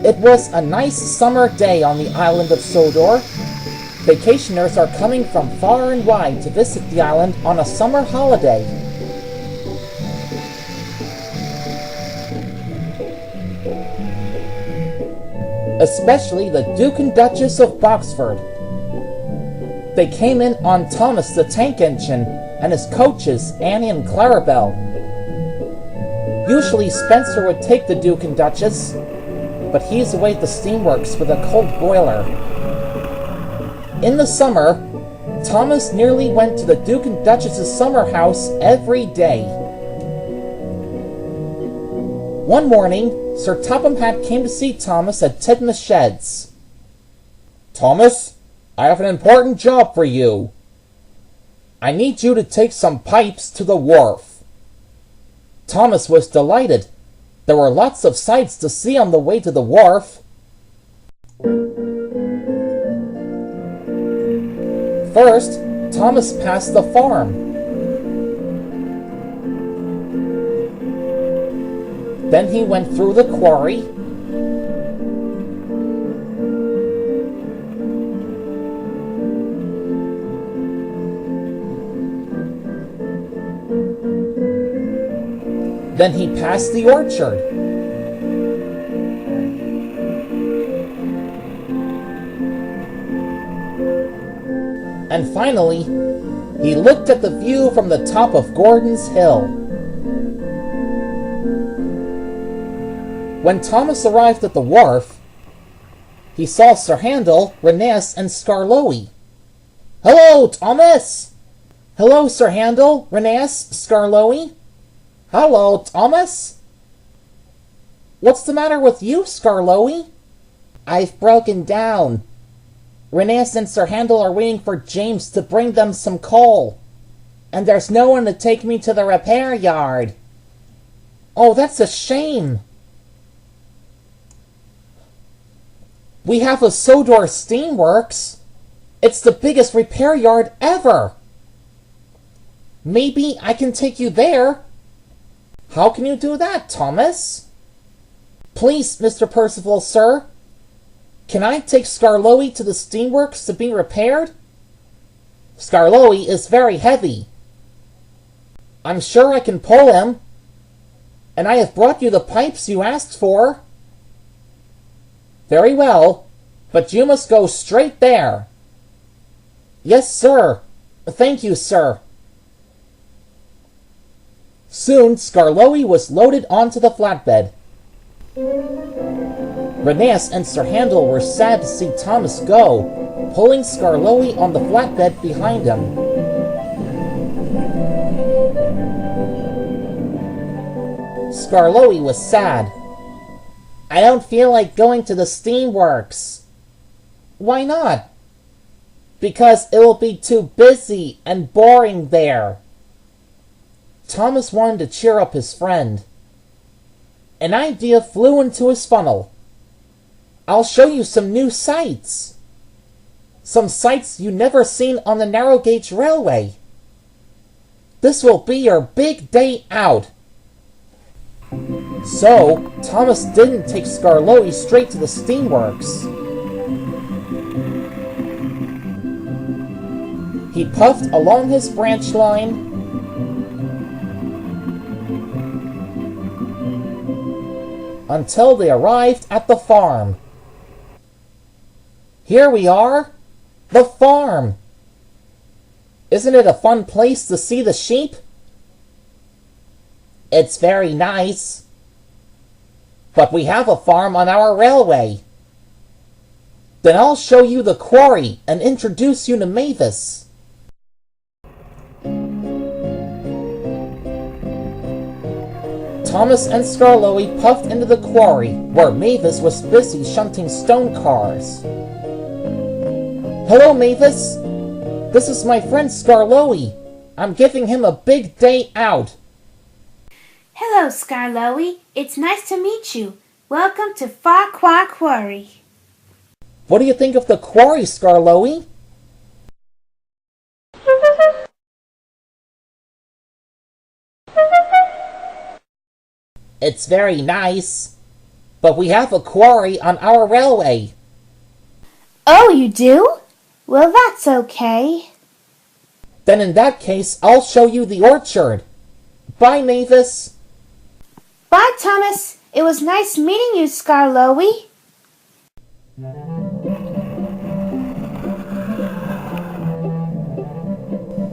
It was a nice summer day on the island of Sodor. Vacationers are coming from far and wide to visit the island on a summer holiday. Especially the Duke and Duchess of Boxford. They came in on Thomas the Tank Engine and his coaches, Annie and Clarabelle. Usually Spencer would take the Duke and Duchess, but he's away at the steamworks with a cold boiler. In the summer, Thomas nearly went to the Duke and Duchess's summer house every day. One morning, Sir Topham Hatt came to see Thomas at Tidmouth Sheds. Thomas, I have an important job for you. I need you to take some pipes to the wharf. Thomas was delighted. There were lots of sights to see on the way to the wharf. First, Thomas passed the farm. Then he went through the quarry. Then he passed the orchard. And finally, he looked at the view from the top of Gordon's Hill. When Thomas arrived at the wharf, he saw Sir Handel, Renais, and Skarloey. "Hello, Thomas!" "Hello, Sir Handel, Renais, Skarloey." "Hello, Thomas." "What's the matter with you, Skarloey?" "I've broken down. Renais and Sir Handel are waiting for James to bring them some coal, and there's no one to take me to the repair yard." "Oh, that's a shame." "We have a Sodor steamworks. It's the biggest repair yard ever. Maybe I can take you there." "How can you do that, Thomas?" "Please, Mr. Percival, sir, can I take Skarloey to the steamworks to be repaired? Skarloey is very heavy. I'm sure I can pull him. And I have brought you the pipes you asked for." "Very well, but you must go straight there." "Yes, sir. Thank you, sir." Soon Skarloey was loaded onto the flatbed. Renais and Sir Handel were sad to see Thomas go, pulling Skarloey on the flatbed behind him. Skarloey was sad. "I don't feel like going to the steamworks." "Why not?" "Because it will be too busy and boring there." Thomas wanted to cheer up his friend. An idea flew into his funnel. "I'll show you some new sights. Some sights you've never seen on the narrow gauge railway. This will be your big day out." So, Thomas didn't take Skarloey straight to the steamworks. He puffed along his branch line until they arrived at the farm. "Here we are," The farm! Isn't it a fun place to see the sheep? It's very nice. But we have a farm on our railway. Then I'll show you the quarry and introduce you to Mavis. Thomas and Skarloey puffed into the quarry, where Mavis was busy shunting stone cars. Hello, Mavis. This is my friend Skarloey. I'm giving him a big day out. Hello, Skarloey. It's nice to meet you. Welcome to Farquhar Quarry. What do you think of the quarry, Skarloey? It's very nice, but we have a quarry on our railway. Oh, you do? Well, that's okay. Then in that case, I'll show you the orchard. Bye, Mavis. Bye, Thomas. It was nice meeting you, Skarloey.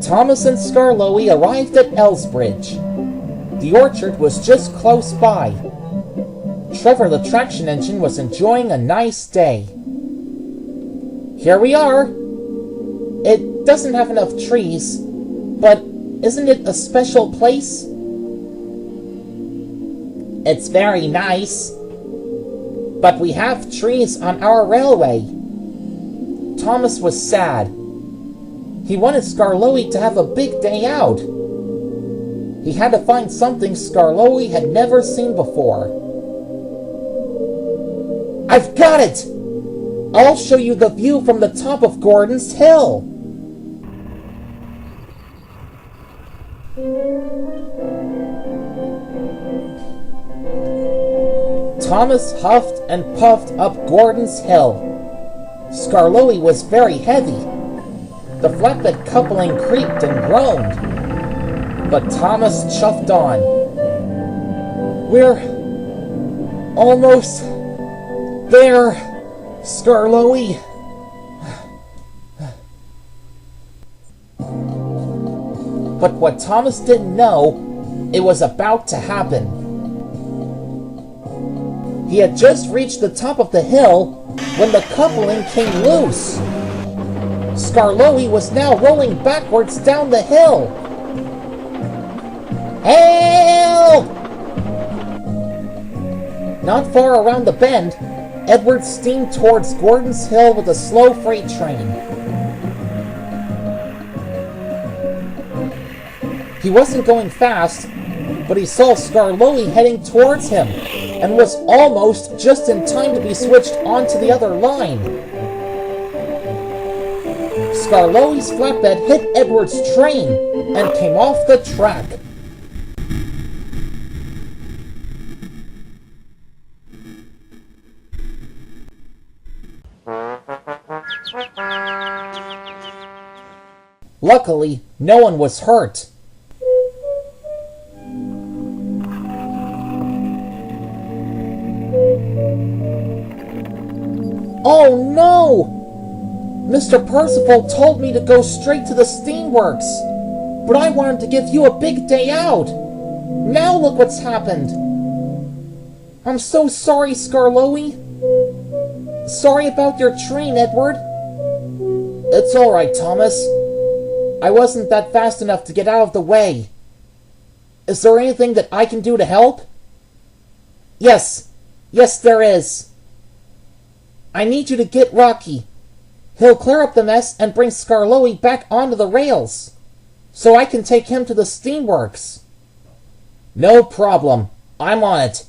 Thomas and Skarloey arrived at Elsbridge. The orchard was just close by. Trevor the traction engine was enjoying a nice day. Here we are. It doesn't have enough trees, but isn't it a special place? It's very nice, but we have trees on our railway. Thomas was sad. He wanted Skarloey to have a big day out. He had to find something Skarloey had never seen before. I've got it! I'll show you the view from the top of Gordon's Hill. Thomas huffed and puffed up Gordon's Hill. Skarloey was very heavy. The flatbed coupling creaked and groaned. But Thomas chuffed on. We're almost there, Skarloey. But what Thomas didn't know, it was about to happen. He had just reached the top of the hill when the coupling came loose. Skarloey was now rolling backwards down the hill. Help! Not far around the bend, Edward steamed towards Gordon's Hill with a slow freight train. He wasn't going fast, but he saw Skarloey heading towards him, and was almost just in time to be switched onto the other line. Skarloey's flatbed hit Edward's train and came off the track. Luckily, no one was hurt. Oh no! Mr. Percival told me to go straight to the steamworks, but I wanted to give you a big day out. Now look what's happened. I'm so sorry, Skarloey. Sorry about your train, Edward. It's all right, Thomas. I wasn't that fast enough to get out of the way. Is there anything that I can do to help? Yes. Yes, there is. I need you to get Rocky. He'll clear up the mess and bring Skarloey back onto the rails, so I can take him to the steamworks. No problem. I'm on it.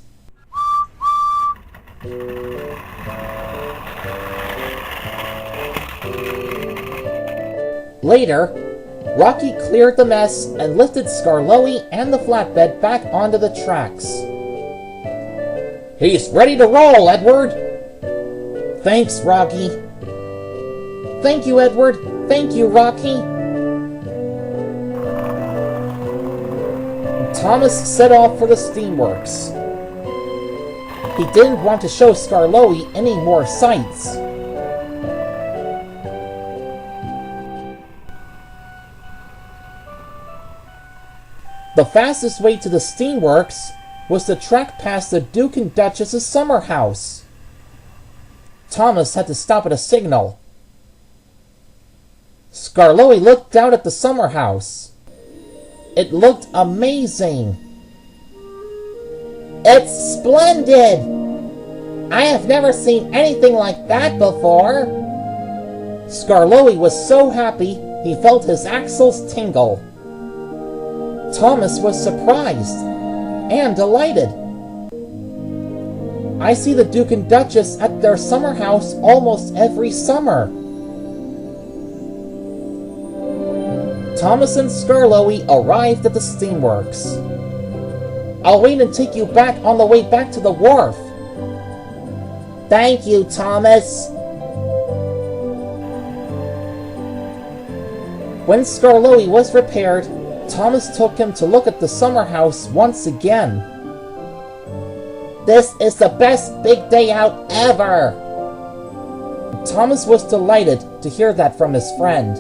Later, Rocky cleared the mess and lifted Skarloey and the flatbed back onto the tracks. He's ready to roll, Edward! Thanks, Rocky. Thank you, Edward. Thank you, Rocky. Thomas set off for the steamworks. He didn't want to show Skarloey any more sights. The fastest way to the steamworks was to track past the Duke and Duchess's summer house. Thomas had to stop at a signal. Skarloey looked out at the summer house. It looked amazing. It's splendid! I have never seen anything like that before. Skarloey was so happy he felt his axles tingle. Thomas was surprised and delighted. I see the Duke and Duchess at their summer house almost every summer. Thomas and Skarloey arrived at the steamworks. I'll wait and take you back on the way back to the wharf. Thank you, Thomas. When Skarloey was repaired, Thomas took him to look at the summer house once again. This is the best big day out ever! Thomas was delighted to hear that from his friend.